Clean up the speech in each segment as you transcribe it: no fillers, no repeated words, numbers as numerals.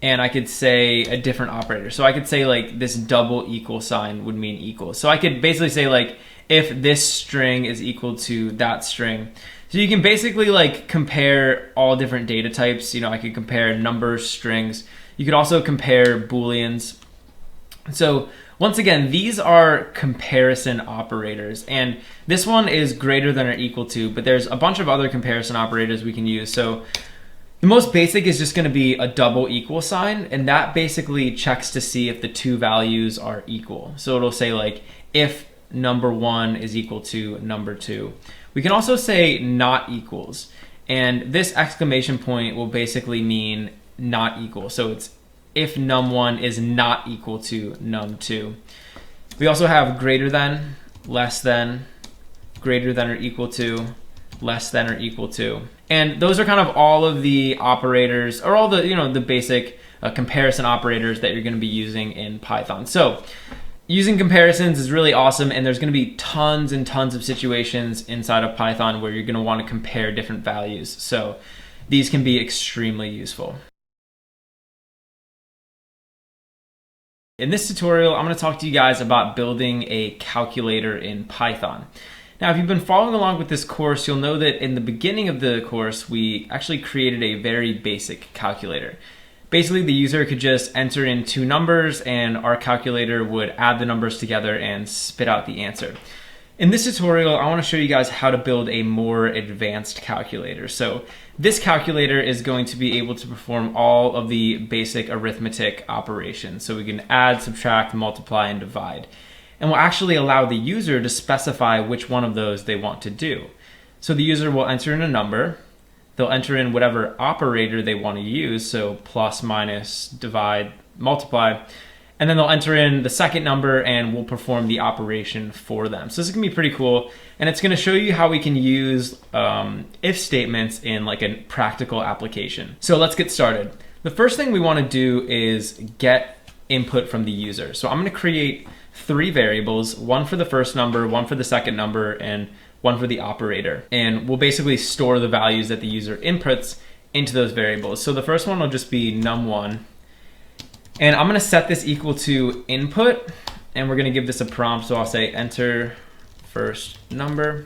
and I could say a different operator. So I could say like this double equal sign would mean equal. So I could basically say like if this string is equal to that string. So you can basically like compare all different data types. You know, I could compare numbers, strings. You could also compare Booleans. So once again, these are comparison operators, and this one is greater than or equal to, but there's a bunch of other comparison operators we can use. So the most basic is just going to be a double equal sign, and that basically checks to see if the two values are equal. So it'll say like if number 1 is equal to number 2. We can also say not equals, and this exclamation point will basically mean not equal. So it's if num1 is not equal to num2. We also have greater than, less than, greater than or equal to, less than or equal to. And those are kind of all of the operators, or all the, the basic comparison operators that you're going to be using in Python. So using comparisons is really awesome, and there's going to be tons and tons of situations inside of Python where you're going to want to compare different values. So these can be extremely useful. In this tutorial, I'm going to talk to you guys about building a calculator in Python. Now, if you've been following along with this course, you'll know that in the beginning of the course, we actually created a very basic calculator. Basically, the user could just enter in 2 numbers, and our calculator would add the numbers together and spit out the answer. In this tutorial, I want to show you guys how to build a more advanced calculator. So this calculator is going to be able to perform all of the basic arithmetic operations. So we can add, subtract, multiply, and divide. And will actually allow the user to specify which one of those they want to do. So the user will enter in a number, they'll enter in whatever operator they want to use, so plus, minus, divide, multiply, and then they'll enter in the second number and we'll perform the operation for them. So this is gonna be pretty cool, and it's gonna show you how we can use if statements in like a practical application. So let's get started. The first thing we want to do is get input from the user. So I'm gonna create 3 variables, one for the first number, one for the second number, and one for the operator. And we'll basically store the values that the user inputs into those variables. So the first one will just be num1. And I'm gonna set this equal to input, and we're gonna give this a prompt. So I'll say enter first number.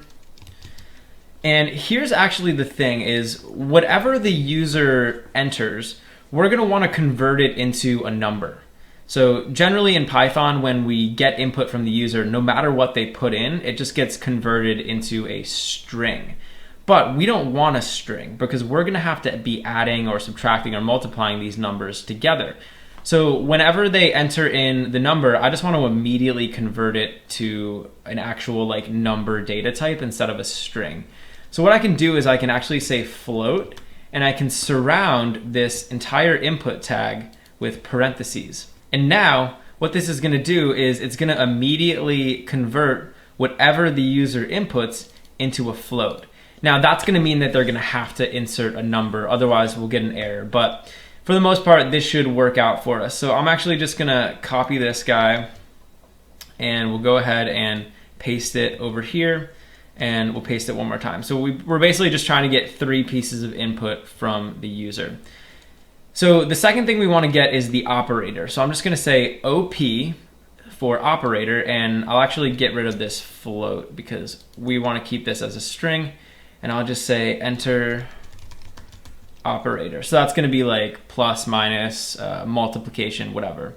And here's actually the thing is, whatever the user enters, we're gonna wanna convert it into a number. So generally in Python, when we get input from the user, no matter what they put in, it just gets converted into a string. But we don't want a string because we're gonna have to be adding or subtracting or multiplying these numbers together. So whenever they enter in the number, I just want to immediately convert it to an actual like number data type instead of a string. So what I can do is I can actually say float, and I can surround this entire input tag with parentheses. And now what this is going to do is it's going to immediately convert whatever the user inputs into a float. Now that's going to mean that they're going to have to insert a number, otherwise we'll get an error. But for the most part, this should work out for us. So I'm actually just going to copy this guy, and we'll go ahead and paste it over here, and we'll paste it one more time. So we're basically just trying to get 3 pieces of input from the user. So the second thing we want to get is the operator. So I'm just going to say OP for operator, and I'll actually get rid of this float because we want to keep this as a string, and I'll just say enter operator. So that's going to be like plus, minus, multiplication, whatever.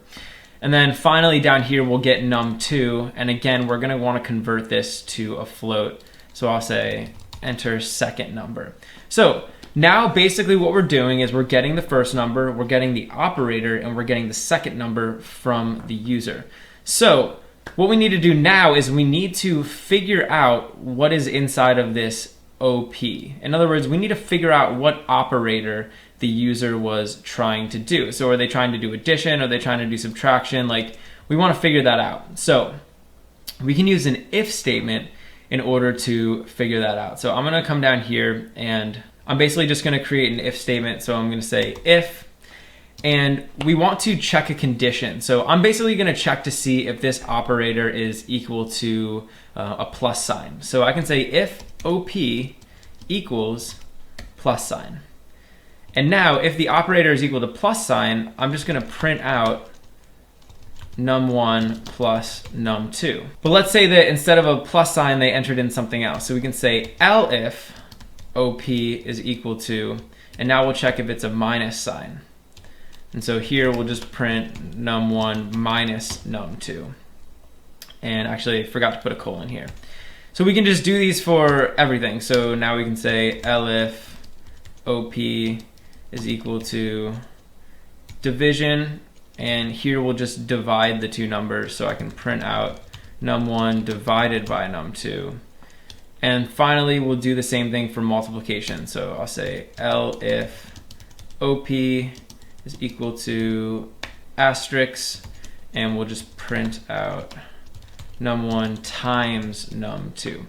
And then finally down here we'll get num2, and again we're going to want to convert this to a float. So I'll say enter second number. So now basically what we're doing is we're getting the first number, we're getting the operator, and we're getting the second number from the user. So what we need to do now is we need to figure out what is inside of this OP. In other words, we need to figure out what operator the user was trying to do. So are they trying to do addition? Are they trying to do subtraction? Like, we want to figure that out. So we can use an if statement in order to figure that out. So I'm going to come down here, and I'm basically just going to create an if statement. So I'm going to say if, and we want to check a condition. So I'm basically going to check to see if this operator is equal to a plus sign. So I can say if OP equals plus sign. And now if the operator is equal to plus sign, I'm just going to print out num1 plus num2. But let's say that instead of a plus sign, they entered in something else. So we can say elif op is equal to, and now we'll check if it's a minus sign. And so here we'll just print num1 minus num2. And actually I forgot to put a colon here. So we can just do these for everything. So now we can say elif op is equal to division, and here we'll just divide the two numbers, so I can print out num1 divided by num2. And finally we'll do the same thing for multiplication. So I'll say elif op is equal to asterisk, and we'll just print out num1 times num2. All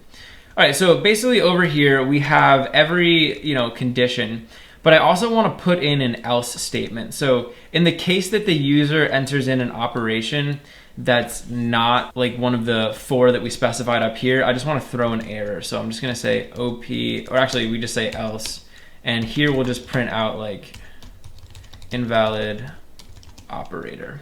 right, so basically over here we have every condition, but I also want to put in an else statement. So in the case that the user enters in an operation that's not like one of the 4 that we specified up here, I just want to throw an error. So I'm just going to say op, or actually we just say else, and here we'll just print out like invalid operator.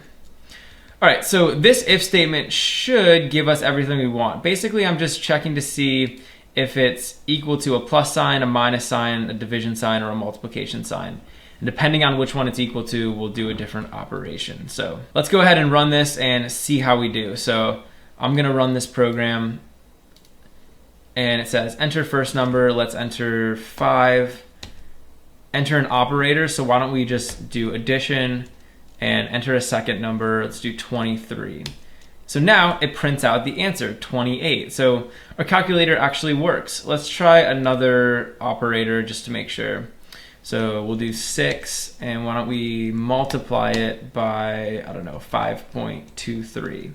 All right, so this if statement should give us everything we want. Basically, I'm just checking to see if it's equal to a plus sign, a minus sign, a division sign, or a multiplication sign. And depending on which one it's equal to, we'll do a different operation. So let's go ahead and run this and see how we do. So I'm gonna run this program, and it says enter first number. Let's enter 5. Enter an operator, so why don't we just do addition and enter a second number. Let's do 23. So now it prints out the answer, 28. So our calculator actually works. Let's try another operator just to make sure. So we'll do 6, and why don't we multiply it by, I don't know, 5.23.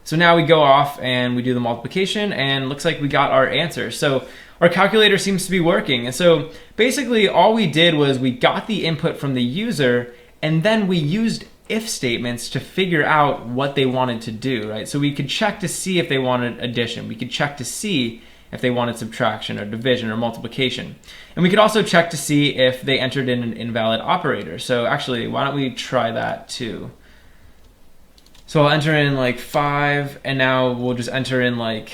So now we go off and we do the multiplication, and looks like we got our answer. So our calculator seems to be working. And so basically all we did was we got the input from the user, and then we used if statements to figure out what they wanted to do, right? So we could check to see if they wanted addition. We could check to see if they wanted subtraction or division or multiplication. And we could also check to see if they entered in an invalid operator. So actually, why don't we try that too? So I'll enter in like 5, and now we'll just enter in like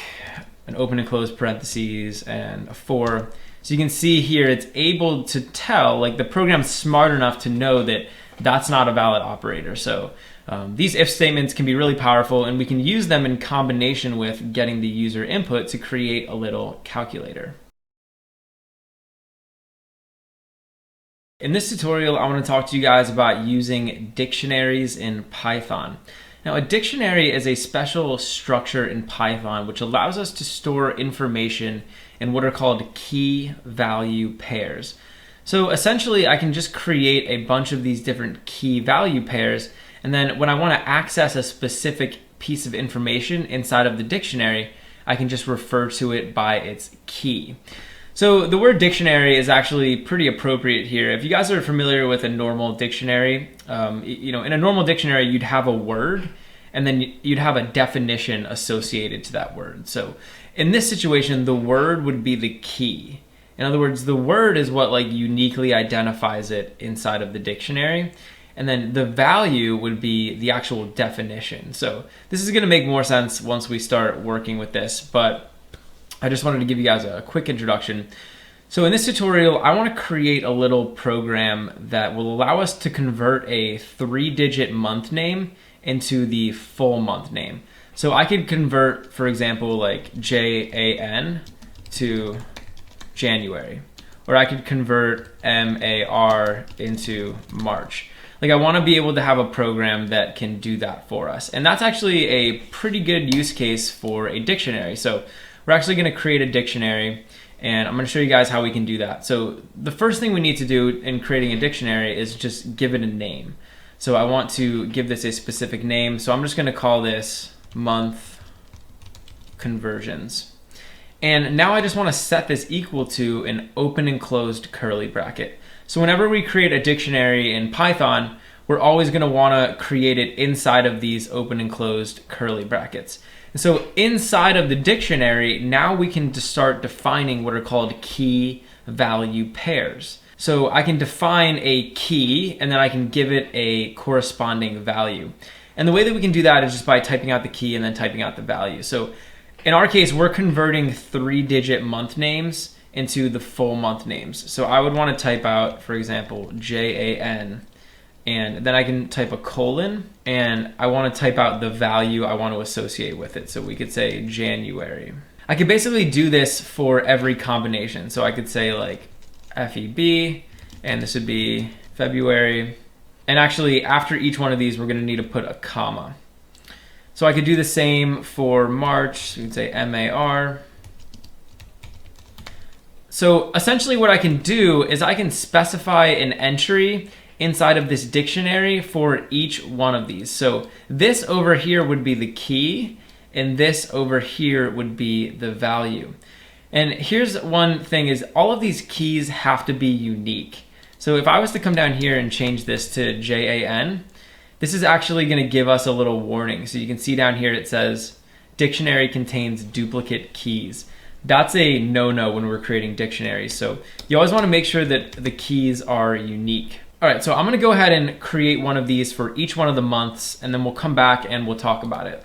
an open and closed parentheses and a 4. So you can see here it's able to tell, like the program's smart enough to know that that's not a valid operator. So these if statements can be really powerful, and we can use them in combination with getting the user input to create a little calculator. In this tutorial, I want to talk to you guys about using dictionaries in Python. Now, a dictionary is a special structure in Python which allows us to store information in what are called key value pairs. So essentially, I can just create a bunch of these different key value pairs, and then when I want to access a specific piece of information inside of the dictionary, I can just refer to it by its key. So the word dictionary is actually pretty appropriate here. If you guys are familiar with a normal dictionary, in a normal dictionary, you'd have a word, and then you'd have a definition associated to that word. So in this situation, the word would be the key. In other words, the word is what like uniquely identifies it inside of the dictionary, and then the value would be the actual definition. So this is going to make more sense once we start working with this, but I just wanted to give you guys a quick introduction. So in this tutorial, I want to create a little program that will allow us to convert a 3-digit month name into the full month name. So I could convert, for example, like JAN to January, or I could convert MAR into March. Like, I want to be able to have a program that can do that for us. And that's actually a pretty good use case for a dictionary. So we're actually going to create a dictionary, and I'm going to show you guys how we can do that. So the first thing we need to do in creating a dictionary is just give it a name. So I want to give this a specific name. So I'm just going to call this month conversions. And now I just want to set this equal to an open and closed curly bracket. So whenever we create a dictionary in Python, we're always going to want to create it inside of these open and closed curly brackets. And so inside of the dictionary, now we can start defining what are called key value pairs. So I can define a key and then I can give it a corresponding value. And the way that we can do that is just by typing out the key and then typing out the value. So in our case, we're converting 3-digit month names into the full month names. So I would want to type out, for example, JAN, and then I can type a colon, and I want to type out the value I want to associate with it. So we could say January. I could basically do this for every combination. So I could say like FEB, and this would be February. And actually, after each one of these, we're going to need to put a comma. So I could do the same for March. So we could say MAR. So essentially what I can do is I can specify an entry inside of this dictionary for each one of these. So this over here would be the key, and this over here would be the value. And here's one thing is all of these keys have to be unique. So if I was to come down here and change this to JAN, this is actually going to give us a little warning. So you can see down here it says dictionary contains duplicate keys. That's a no-no when we're creating dictionaries. So you always want to make sure that the keys are unique. All right, so I'm going to go ahead and create one of these for each one of the months, and then we'll come back and we'll talk about it.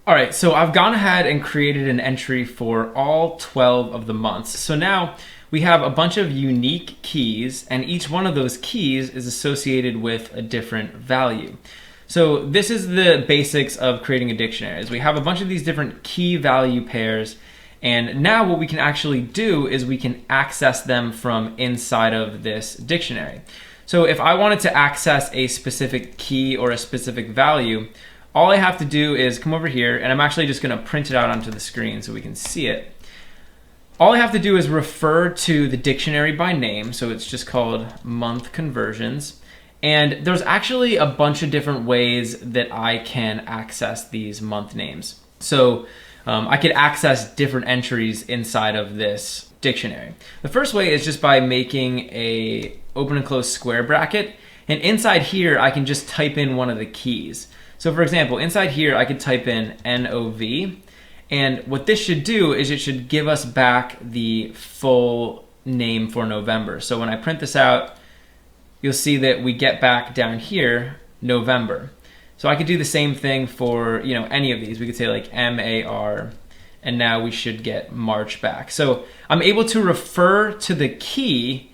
All right, so I've gone ahead and created an entry for all 12 of the months. So now we have a bunch of unique keys, and each one of those keys is associated with a different value. So this is the basics of creating a dictionary. Is we have a bunch of these different key value pairs, and now what we can actually do is we can access them from inside of this dictionary. So if I wanted to access a specific key or a specific value, all I have to do is come over here, and I'm actually just going to print it out onto the screen so we can see it. All I have to do is refer to the dictionary by name, so it's just called month conversions. And there's actually a bunch of different ways that I can access these month names. So I could access different entries inside of this dictionary. The first way is just by making a open and close square bracket. And inside here, I can just type in one of the keys. So for example, inside here, I could type in NOV. And what this should do is it should give us back the full name for November. So when I print this out, you'll see that we get back down here, November. So I could do the same thing for any of these. We could say like MAR, and now we should get March back. So I'm able to refer to the key,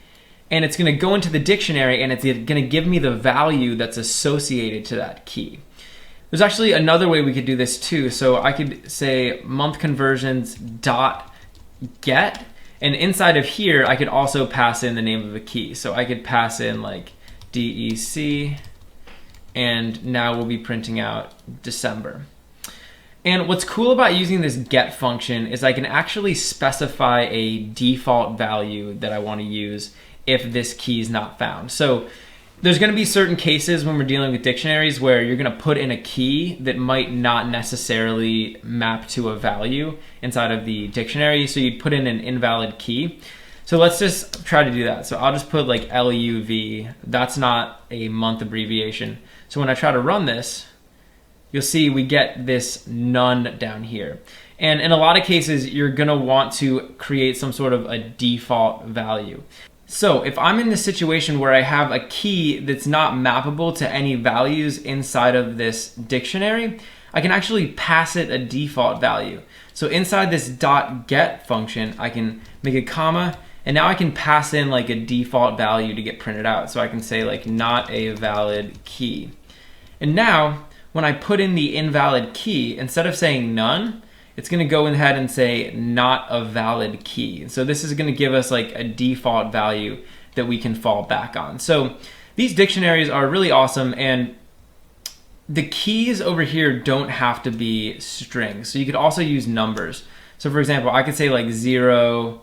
and it's going to go into the dictionary, and it's going to give me the value that's associated to that key. There's actually another way we could do this too. So I could say month conversions dot get, and inside of here I could also pass in the name of a key. So I could pass in like DEC, and now we'll be printing out December. And what's cool about using this get function is I can actually specify a default value that I want to use if this key is not found. So there's going to be certain cases when we're dealing with dictionaries where you're going to put in a key that might not necessarily map to a value inside of the dictionary. So you'd put in an invalid key. So let's just try to do that. So I'll just put like LUV. That's not a month abbreviation. So when I try to run this, you'll see we get this none down here. And in a lot of cases, you're going to want to create some sort of a default value. So if I'm in this situation where I have a key that's not mappable to any values inside of this dictionary, I can actually pass it a default value. So inside this .get function, I can make a comma, and now I can pass in like a default value to get printed out. So I can say like not a valid key. And now when I put in the invalid key, instead of saying none, it's going to go ahead and say not a valid key. So this is going to give us like a default value that we can fall back on. So these dictionaries are really awesome, and the keys over here don't have to be strings. So you could also use numbers. So for example, I could say like 0,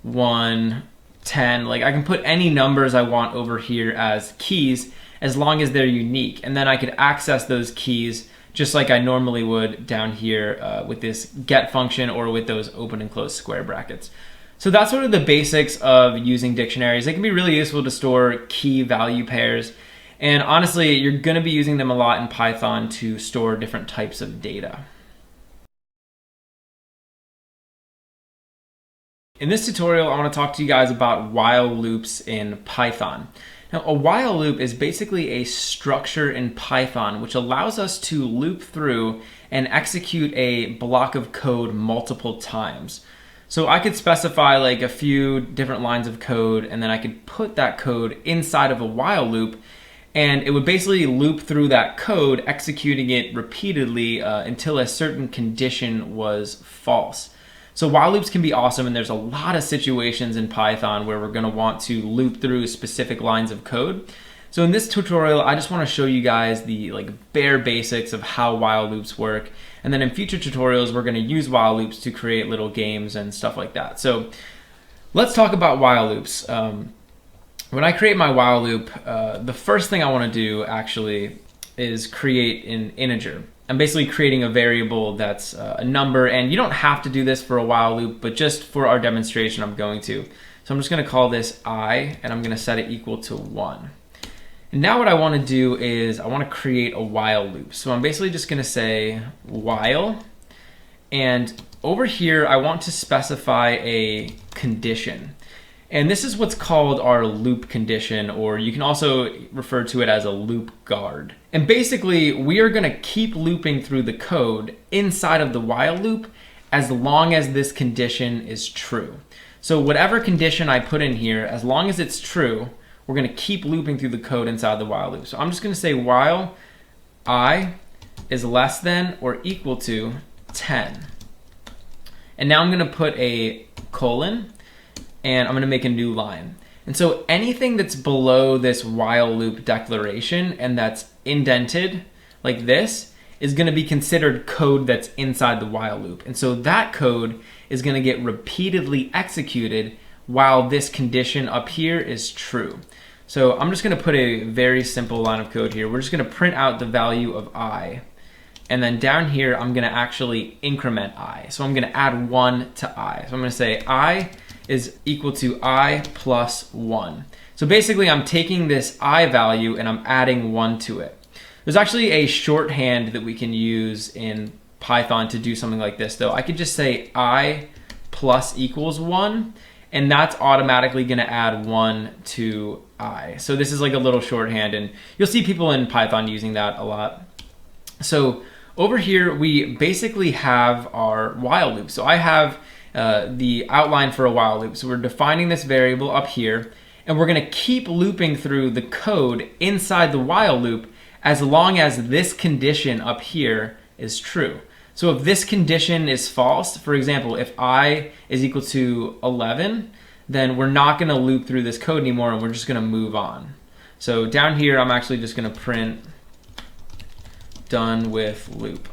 1, 10. Like I can put any numbers I want over here as keys as long as they're unique. And then I could access those keys just like I normally would down here with this get function or with those open and close square brackets. So that's sort of the basics of using dictionaries. They can be really useful to store key value pairs. And honestly, you're going to be using them a lot in Python to store different types of data. In this tutorial, I want to talk to you guys about while loops in Python. Now, a while loop is basically a structure in Python which allows us to loop through and execute a block of code multiple times. So I could specify like a few different lines of code, and then I could put that code inside of a while loop, and it would basically loop through that code, executing it repeatedly until a certain condition was false. So while loops can be awesome, and there's a lot of situations in Python where we're going to want to loop through specific lines of code. So in this tutorial, I just want to show you guys the bare basics of how while loops work. And then in future tutorials, we're going to use while loops to create little games and stuff like that. So let's talk about while loops. When I create my while loop, the first thing I want to do actually is create an integer. I'm basically creating a variable that's a number, and you don't have to do this for a while loop, but just for our demonstration, I'm going to. So I'm just going to call this I, and I'm going to set it equal to 1. And now what I want to do is I want to create a while loop. So I'm basically just going to say while, and over here I want to specify a condition. And this is what's called our loop condition, or you can also refer to it as a loop guard. And basically, we are going to keep looping through the code inside of the while loop as long as this condition is true. So whatever condition I put in here, as long as it's true, we're going to keep looping through the code inside the while loop. So I'm just going to say while I is less than or equal to 10. And now I'm going to put a colon, and I'm going to make a new line. And so anything that's below this while loop declaration and that's indented like this is going to be considered code that's inside the while loop. And so that code is going to get repeatedly executed while this condition up here is true. So I'm just going to put a very simple line of code here. We're just going to print out the value of I. And then down here, I'm going to actually increment I. So I'm going to add 1 to I. So I'm going to say I is equal to I plus 1. So basically I'm taking this I value and I'm adding 1 to it. There's actually a shorthand that we can use in Python to do something like this though. I could just say I plus equals 1, and that's automatically going to add 1 to I. So this is like a little shorthand, and you'll see people in Python using that a lot. So over here we basically have our while loop. So I have the outline for a while loop. So we're defining this variable up here, and we're going to keep looping through the code inside the while loop as long as this condition up here is true. So if this condition is false, for example, if I is equal to 11, then we're not going to loop through this code anymore, and we're just going to move on. So down here, I'm actually just going to print done with loop.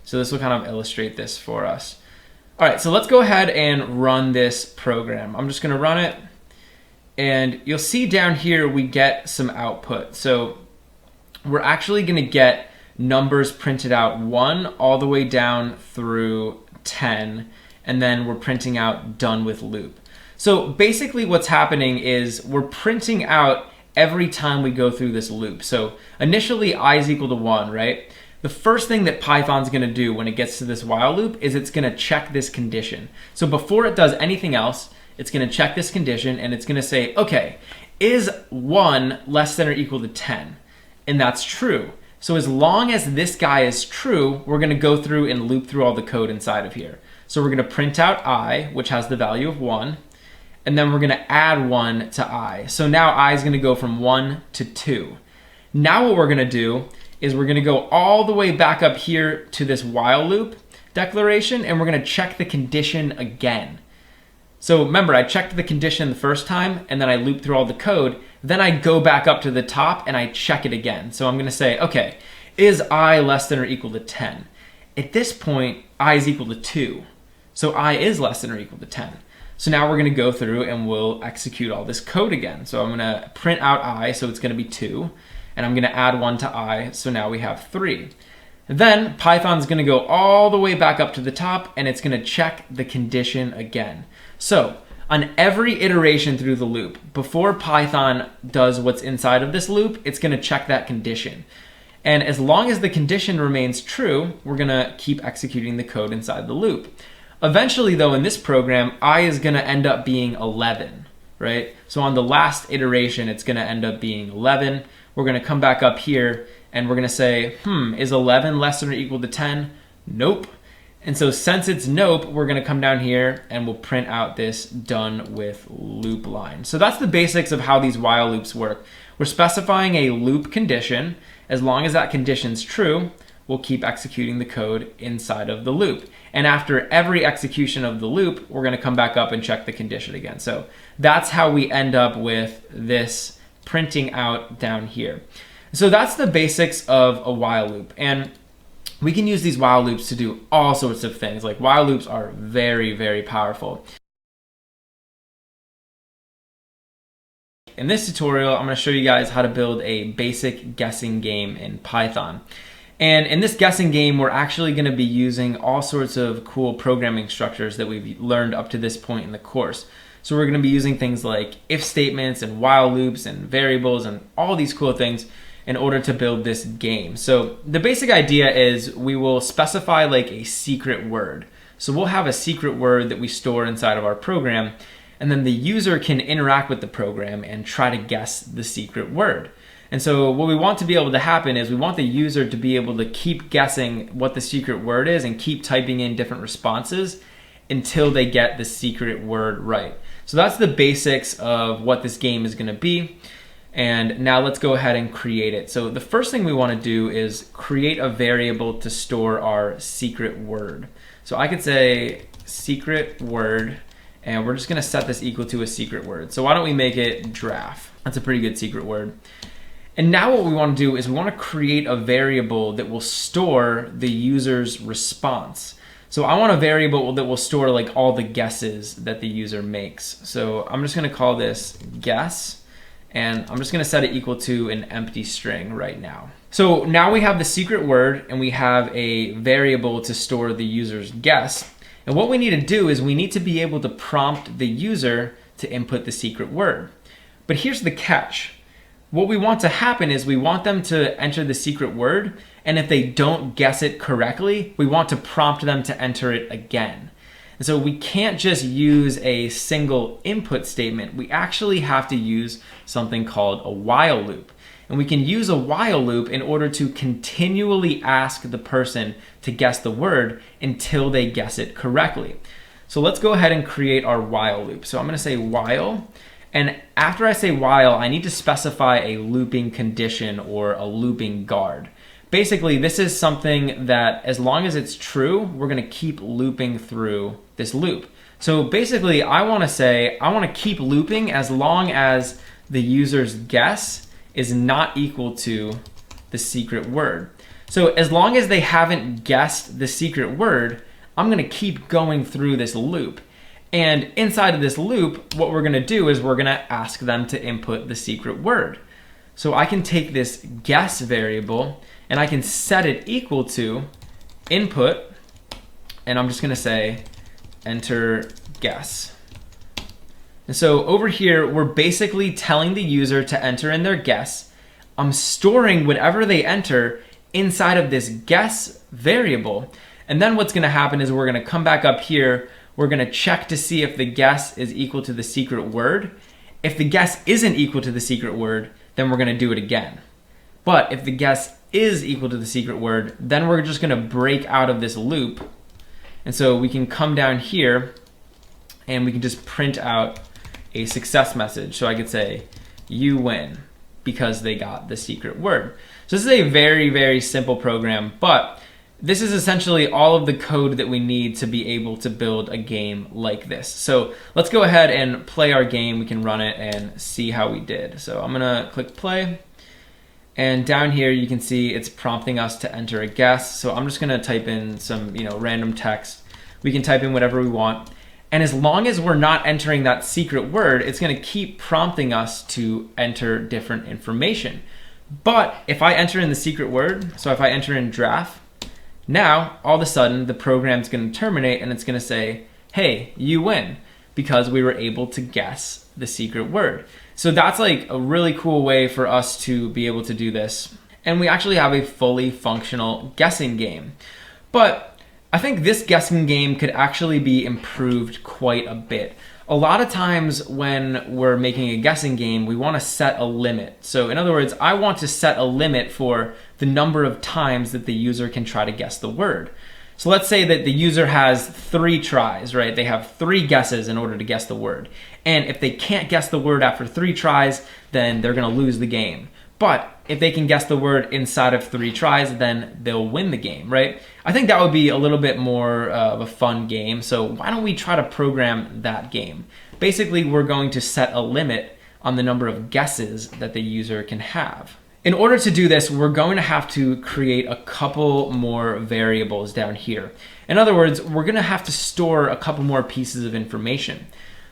So this will kind of illustrate this for us. All right, so let's go ahead and run this program. I'm just going to run it, and you'll see down here we get some output. So we're actually going to get numbers printed out 1 all the way down through 10, and then we're printing out done with loop. So basically what's happening is we're printing out every time we go through this loop. So initially I is equal to 1, right? The first thing that Python's going to do when it gets to this while loop is it's going to check this condition. So before it does anything else, it's going to check this condition, and it's going to say, okay, is 1 less than or equal to 10? And that's true. So as long as this guy is true, we're going to go through and loop through all the code inside of here. So we're going to print out I, which has the value of 1, and then we're going to add 1 to I. So now I is going to go from 1 to 2. Now what we're going to do is we're going to go all the way back up here to this while loop declaration, and we're going to check the condition again. So remember, I checked the condition the first time, and then I looped through all the code. Then I go back up to the top and I check it again. So I'm going to say, okay, is I less than or equal to 10? At this point, I is equal to 2. So I is less than or equal to 10. So now we're going to go through and we'll execute all this code again. So I'm going to print out I, so it's going to be 2. And I'm going to add 1 to I, so now we have 3. Then Python's going to go all the way back up to the top, and it's going to check the condition again. So on every iteration through the loop, before Python does what's inside of this loop, it's going to check that condition. And as long as the condition remains true, we're going to keep executing the code inside the loop. Eventually though, in this program, I is gonna end up being 11, right? So on the last iteration, it's gonna end up being 11. We're gonna come back up here and we're gonna say, is 11 less than or equal to 10? Nope. And so since it's nope, we're gonna come down here and we'll print out this done with loop line. So that's the basics of how these while loops work. We're specifying a loop condition. As long as that condition's true, we'll keep executing the code inside of the loop. And after every execution of the loop, we're gonna come back up and check the condition again. So that's how we end up with this printing out down here. So that's the basics of a while loop. And we can use these while loops to do all sorts of things. Like while loops are very, very powerful. In this tutorial, I'm going to show you guys how to build a basic guessing game in Python. And in this guessing game, we're actually going to be using all sorts of cool programming structures that we've learned up to this point in the course. So we're going to be using things like if statements and while loops and variables and all these cool things in order to build this game. So the basic idea is we will specify like a secret word. So we'll have a secret word that we store inside of our program, and then the user can interact with the program and try to guess the secret word. And so what we want to be able to happen is we want the user to be able to keep guessing what the secret word is and keep typing in different responses until they get the secret word right. So that's the basics of what this game is going to be. And now let's go ahead and create it. So the first thing we want to do is create a variable to store our secret word. So I could say secret word, and we're just going to set this equal to a secret word. So why don't we make it giraffe? That's a pretty good secret word. And now what we want to do is we want to create a variable that will store the user's response. So I want a variable that will store like all the guesses that the user makes. So I'm just going to call this guess. And I'm just going to set it equal to an empty string right now. So now we have the secret word and we have a variable to store the user's guess. And what we need to do is we need to be able to prompt the user to input the secret word. But here's the catch. What we want to happen is we want them to enter the secret word, and if they don't guess it correctly, we want to prompt them to enter it again. And so we can't just use a single input statement. We actually have to use something called a while loop. And we can use a while loop in order to continually ask the person to guess the word until they guess it correctly. So let's go ahead and create our while loop. So I'm going to say while, and after I say while, I need to specify a looping condition or a looping guard. Basically, this is something that as long as it's true, we're going to keep looping through this loop. So basically, I want to say I want to keep looping as long as the user's guess is not equal to the secret word. So as long as they haven't guessed the secret word, I'm going to keep going through this loop. And inside of this loop, what we're going to do is we're going to ask them to input the secret word. So I can take this guess variable and I can set it equal to input, and I'm just going to say enter guess. And so over here, we're basically telling the user to enter in their guess. I'm storing whatever they enter inside of this guess variable. And then what's going to happen is we're going to come back up here. We're going to check to see if the guess is equal to the secret word. If the guess isn't equal to the secret word, then we're going to do it again. But if the guess is equal to the secret word, then we're just going to break out of this loop. And so we can come down here and we can just print out a success message. So I could say, you win, because they got the secret word. So this is a very, very simple program, but this is essentially all of the code that we need to be able to build a game like this. So let's go ahead and play our game. We can run it and see how we did. So I'm gonna click play. And down here you can see it's prompting us to enter a guess. So I'm just gonna type in some random text. We can type in whatever we want. And as long as we're not entering that secret word, it's gonna keep prompting us to enter different information. But if I enter in the secret word, so if I enter in giraffe, now all of a sudden the program's gonna terminate and it's gonna say, hey, you win, because we were able to guess the secret word. So that's like a really cool way for us to be able to do this. And we actually have a fully functional guessing game. But I think this guessing game could actually be improved quite a bit. A lot of times when we're making a guessing game, we want to set a limit. So in other words, I want to set a limit for the number of times that the user can try to guess the word. So let's say that the user has 3 tries, right? They have 3 guesses in order to guess the word. And if they can't guess the word after 3 tries, then they're going to lose the game. But if they can guess the word inside of 3 tries, then they'll win the game, right? I think that would be a little bit more of a fun game. So why don't we try to program that game? Basically, we're going to set a limit on the number of guesses that the user can have. In order to do this, we're going to have to create a couple more variables down here. In other words, we're going to have to store a couple more pieces of information.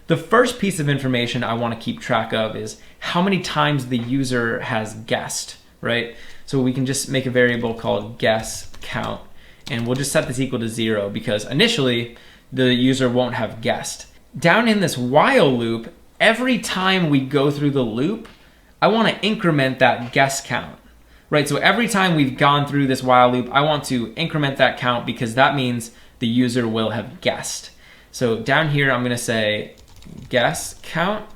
The first piece of information I want to keep track of is how many times the user has guessed, right? So we can just make a variable called guess count, and we'll just set this equal to 0 because initially the user won't have guessed. Down in this while loop, every time we go through the loop, I want to increment that guess count, right? So every time we've gone through this while loop, I want to increment that count because that means the user will have guessed. So down here, I'm going to say guess count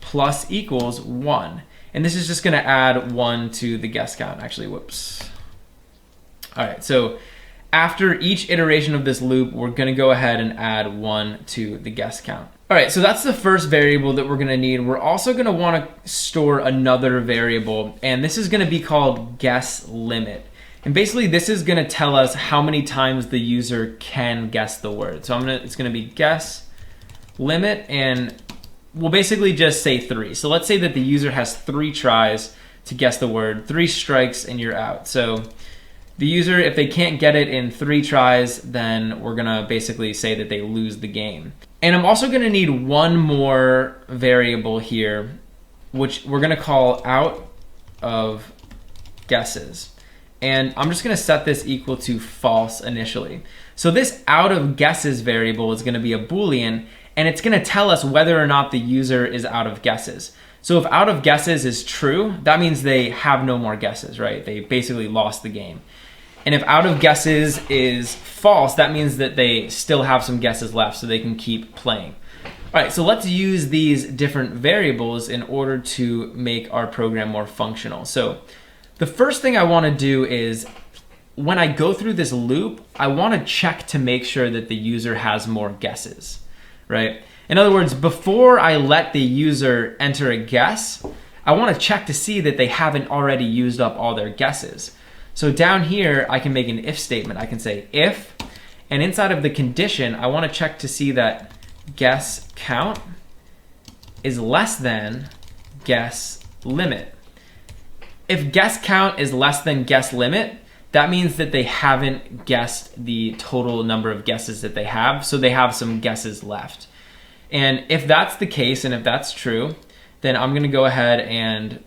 plus equals 1. And this is just going to add 1 to the guess count. Actually, whoops. All right, so after each iteration of this loop, we're going to go ahead and add 1 to the guess count. All right, so that's the first variable that we're going to need. We're also going to want to store another variable, and this is going to be called guess limit. And basically, this is going to tell us how many times the user can guess the word. So it's going to be guess limit, and we'll basically just say 3. So let's say that the user has 3 tries to guess the word, 3 strikes, and you're out. So the user, if they can't get it in 3 tries, then we're going to basically say that they lose the game. And I'm also going to need one more variable here, which we're going to call out of guesses. And I'm just going to set this equal to false initially. So this out of guesses variable is going to be a Boolean, and it's going to tell us whether or not the user is out of guesses. So if out of guesses is true, that means they have no more guesses, right? They basically lost the game. And if out of guesses is false, that means that they still have some guesses left, so they can keep playing. All right, so let's use these different variables in order to make our program more functional. So the first thing I want to do is when I go through this loop, I want to check to make sure that the user has more guesses, right? In other words, before I let the user enter a guess, I want to check to see that they haven't already used up all their guesses. So down here, I can make an if statement. I can say if, and inside of the condition, I want to check to see that guess count is less than guess limit. If guess count is less than guess limit, that means that they haven't guessed the total number of guesses that they have, so they have some guesses left. And if that's the case, and if that's true, then I'm going to go ahead and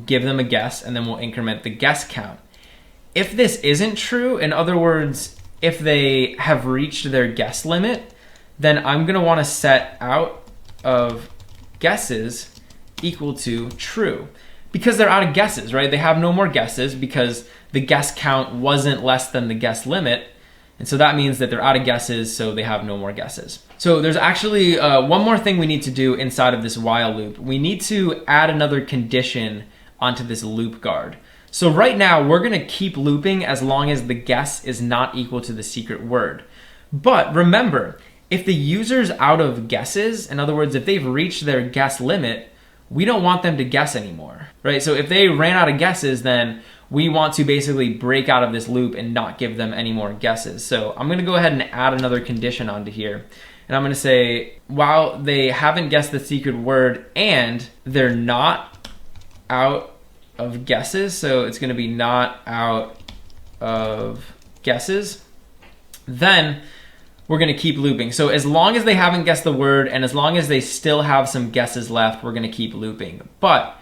give them a guess, and then we'll increment the guess count. If this isn't true, in other words, if they have reached their guess limit, then I'm going to want to set out of guesses equal to true. Because they're out of guesses, right? They have no more guesses because the guess count wasn't less than the guess limit. And so that means that they're out of guesses, so they have no more guesses. So there's actually one more thing we need to do inside of this while loop. We need to add another condition onto this loop guard. So right now, we're going to keep looping as long as the guess is not equal to the secret word. But remember, if the user's out of guesses, in other words, if they've reached their guess limit, we don't want them to guess anymore, right? So if they ran out of guesses, then we want to basically break out of this loop and not give them any more guesses. So I'm going to go ahead and add another condition onto here. And I'm going to say, while they haven't guessed the secret word and they're not out of guesses, so it's going to be not out of guesses, then we're going to keep looping. So as long as they haven't guessed the word and as long as they still have some guesses left, we're going to keep looping. But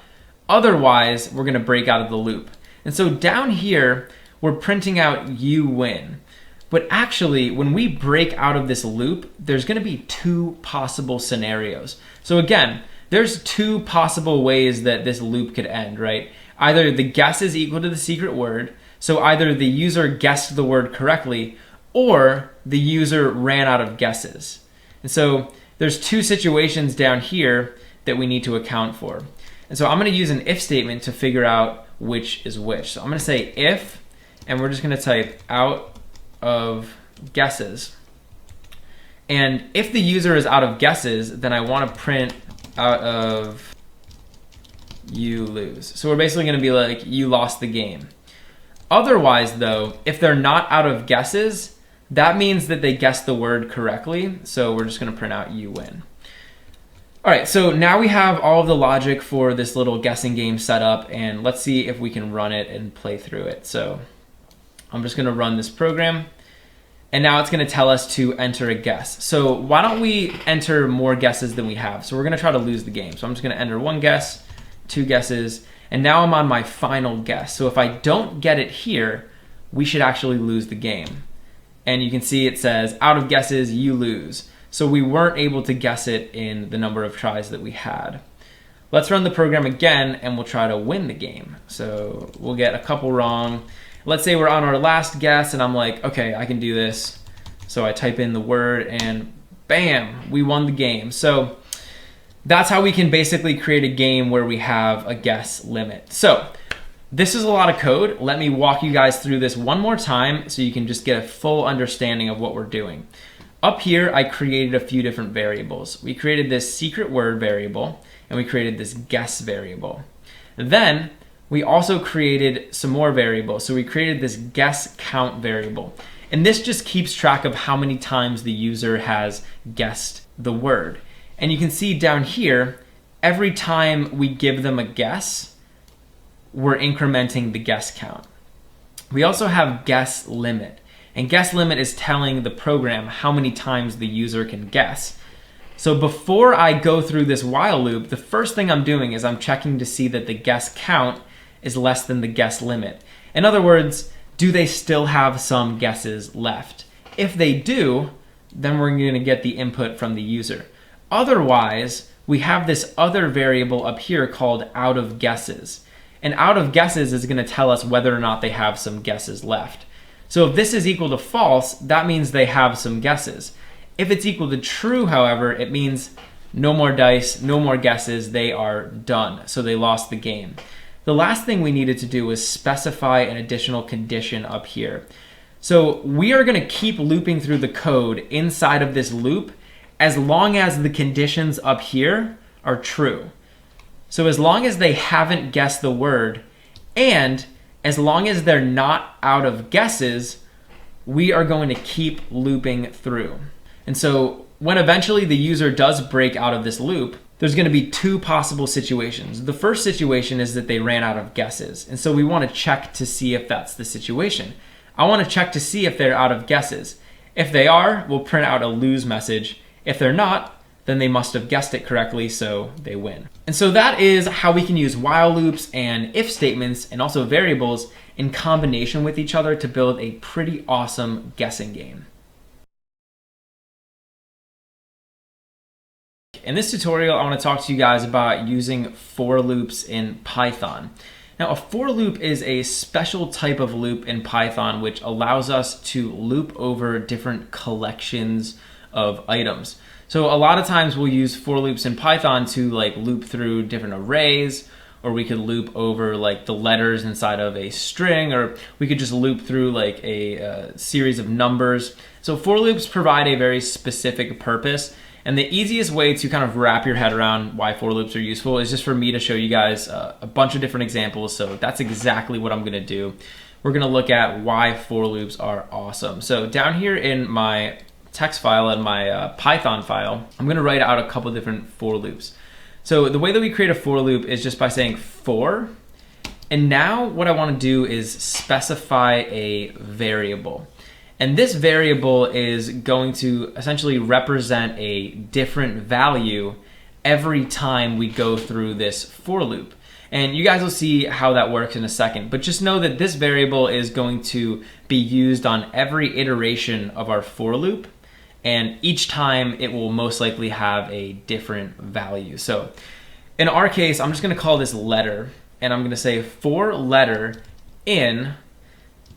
otherwise, we're going to break out of the loop. And so down here, we're printing out you win. But actually, when we break out of this loop, there's going to be 2 possible scenarios. So again, there's 2 possible ways that this loop could end, right? Either the guess is equal to the secret word, So either the user guessed the word correctly or the user ran out of guesses. And so there's two situations down here that we need to account for. And so I'm going to use an if statement to figure out which is which. So I'm going to say if, and we're just going to type out of guesses. And if the user is out of guesses, then I want to print out of you lose. So we're basically going to be like, you lost the game. Otherwise, though, if they're not out of guesses, that means that they guessed the word correctly. So we're just going to print out you win. All right, so now we have all of the logic for this little guessing game set up, and let's see if we can run it and play through it. So I'm just going to run this program, and now it's going to tell us to enter a guess. So why don't we enter more guesses than we have? So we're going to try to lose the game. So I'm just going to enter one guess, two guesses, and now I'm on my final guess. So if I don't get it here, we should actually lose the game. And you can see it says, out of guesses, you lose. So we weren't able to guess it in the number of tries that we had. Let's run the program again, and we'll try to win the game. So we'll get a couple wrong. Let's say we're on our last guess, and I'm like, okay, I can do this. So I type in the word, and bam, we won the game. So that's how we can basically create a game where we have a guess limit. So this is a lot of code. Let me walk you guys through this one more time so you can just get a full understanding of what we're doing. Up here, I created a few different variables. We created this secret word variable, and we created this guess variable. Then we also created some more variables. So we created this guess count variable. And this just keeps track of how many times the user has guessed the word. And you can see down here, every time we give them a guess, we're incrementing the guess count. We also have guess limit. And guess limit is telling the program how many times the user can guess. So before I go through this while loop, the first thing I'm doing is I'm checking to see that the guess count is less than the guess limit. In other words, do they still have some guesses left? If they do, then we're going to get the input from the user. Otherwise, we have this other variable up here called out of guesses. And out of guesses is going to tell us whether or not they have some guesses left. So if this is equal to false, that means they have some guesses. If it's equal to true, however, it means no more dice, no more guesses, they are done. So they lost the game. The last thing we needed to do was specify an additional condition up here. So we are going to keep looping through the code inside of this loop as long as the conditions up here are true. So as long as they haven't guessed the word, and as long as they're not out of guesses, we are going to keep looping through. And so when eventually the user does break out of this loop, there's going to be two possible situations. The first situation is that they ran out of guesses. And so we want to check to see if that's the situation. I want to check to see if they're out of guesses. If they are, we'll print out a lose message. If they're not, then they must have guessed it correctly, so they win. And so that is how we can use while loops and if statements and also variables in combination with each other to build a pretty awesome guessing game. In this tutorial, I want to talk to you guys about using for loops in Python. Now, a for loop is a special type of loop in Python which allows us to loop over different collections of items. So a lot of times we'll use for loops in Python to like loop through different arrays, or we could loop over like the letters inside of a string, or we could just loop through like a series of numbers. So for loops provide a very specific purpose. And the easiest way to kind of wrap your head around why for loops are useful is just for me to show you guys a bunch of different examples. So that's exactly what I'm going to do. We're going to look at why for loops are awesome. So down here in my text file and my Python file, I'm going to write out a couple different for loops. So the way that we create a for loop is just by saying for, and now what I want to do is specify a variable. And this variable is going to essentially represent a different value every time we go through this for loop. And you guys will see how that works in a second, but just know that this variable is going to be used on every iteration of our for loop. And each time it will most likely have a different value. So in our case, I'm just going to call this letter, and I'm going to say for letter in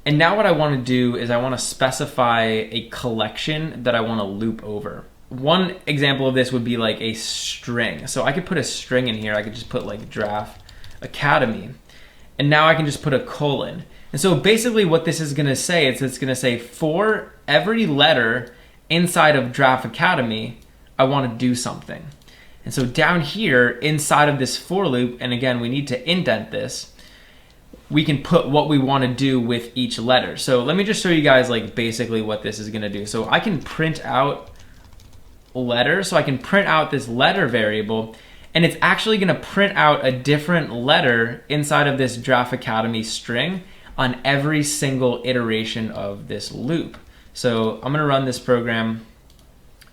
And now what I want to do is I want to specify a collection that I want to loop over. One example of this would be like a string. So I could put a string in here. I could just put like Draft Academy. And now I can just put a colon. And so basically what this is going to say is it's going to say for every letter inside of Draft Academy, I want to do something. And so down here inside of this for loop, and again, we need to indent this, we can put what we want to do with each letter. So let me just show you guys like basically what this is going to do. So I can print out letters. So I can print out this letter variable, and it's actually going to print out a different letter inside of this Draft Academy string on every single iteration of this loop. So I'm going to run this program,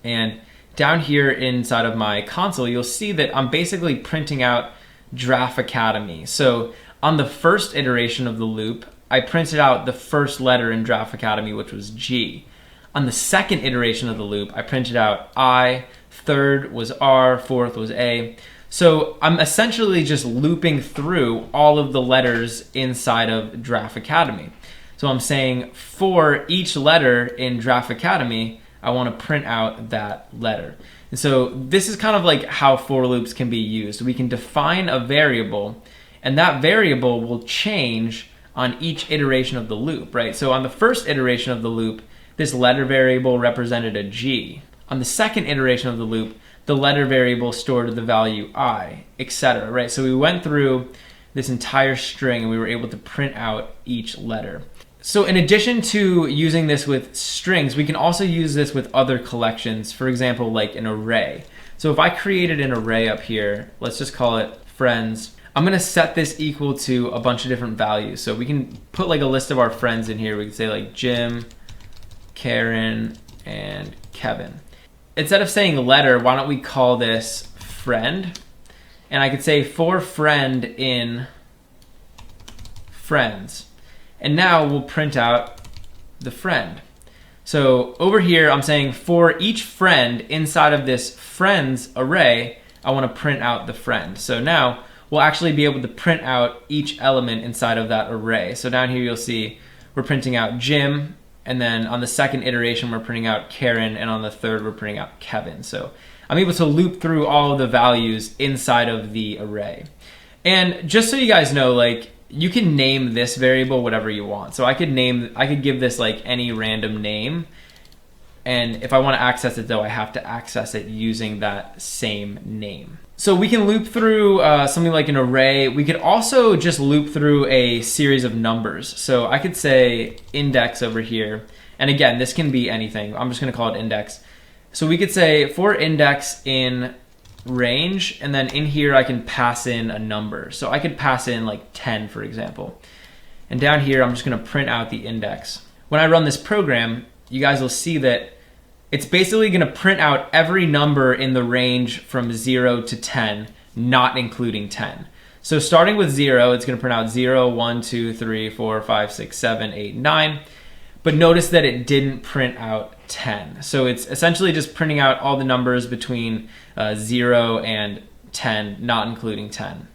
and down here inside of my console, you'll see that I'm basically printing out Draft Academy. So on the first iteration of the loop, I printed out the first letter in Draft Academy, which was G. On the second iteration of the loop, I printed out I, third was R, fourth was A. So I'm essentially just looping through all of the letters inside of Draft Academy. So I'm saying for each letter in Draft Academy, I want to print out that letter. And so this is kind of like how for loops can be used. We can define a variable, and that variable will change on each iteration of the loop, right? So on the first iteration of the loop, this letter variable represented a G. On the second iteration of the loop, the letter variable stored the value I, etc., right? So we went through this entire string and we were able to print out each letter. So in addition to using this with strings, we can also use this with other collections, for example, like an array. So if I created an array up here, let's just call it friends, I'm gonna set this equal to a bunch of different values. So we can put like a list of our friends in here. We can say like Jim, Karen, and Kevin. Instead of saying letter, why don't we call this friend? And I could say for friend in friends. And now we'll print out the friend. So over here, I'm saying for each friend inside of this friends array, I want to print out the friend. So now we'll actually be able to print out each element inside of that array. So down here, you'll see we're printing out Jim, and then on the second iteration, we're printing out Karen, and on the third, we're printing out Kevin. So I'm able to loop through all of the values inside of the array. And just so you guys know, like, you can name this variable whatever you want. So I could give this like any random name. And if I want to access it though, I have to access it using that same name. So we can loop through something like an array. We could also just loop through a series of numbers. So I could say index over here. And again, this can be anything. I'm just going to call it index. So we could say for index in range, and then in here I can pass in a number. So I could pass in like 10, for example. And down here, I'm just going to print out the index. When I run this program, you guys will see that it's basically going to print out every number in the range from 0 to 10, not including 10. So starting with 0, it's going to print out 0, 1, 2, 3, 4, 5, 6, 7, 8, 9. But notice that it didn't print out 10. So it's essentially just printing out all the numbers between 0 and 10, not including 10.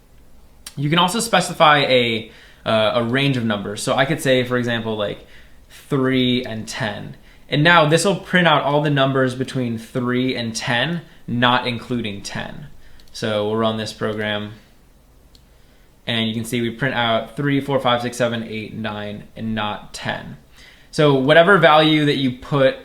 You can also specify a range of numbers. So I could say, for example, like 3 and 10. And now this will print out all the numbers between 3 and 10, not including 10. So we'll run this program. And you can see we print out 3, 4, 5, 6, 7, 8, 9, and not 10. So whatever value that you put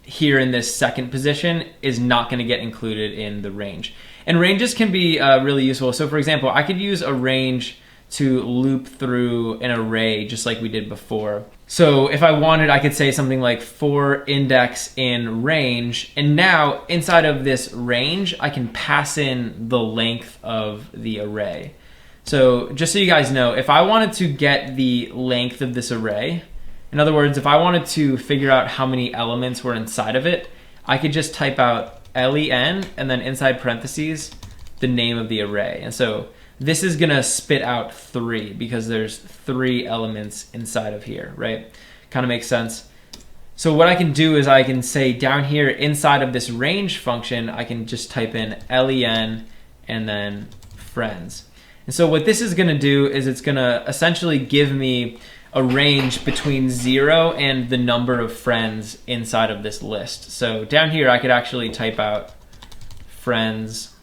here in this second position is not going to get included in the range. And ranges can be really useful. So for example, I could use a range to loop through an array just like we did before. So if I wanted, I could say something like for index in range, and now inside of this range, I can pass in the length of the array. So just so you guys know, if I wanted to get the length of this array, in other words, if I wanted to figure out how many elements were inside of it, I could just type out len and then inside parentheses, the name of the array. And so this is gonna spit out 3 because there's 3 elements inside of here, right? Kind of makes sense. So what I can do is I can say down here inside of this range function, I can just type in len and then friends. And so what this is gonna do is it's gonna essentially give me a range between 0 and the number of friends inside of this list. So down here, I could actually type out friends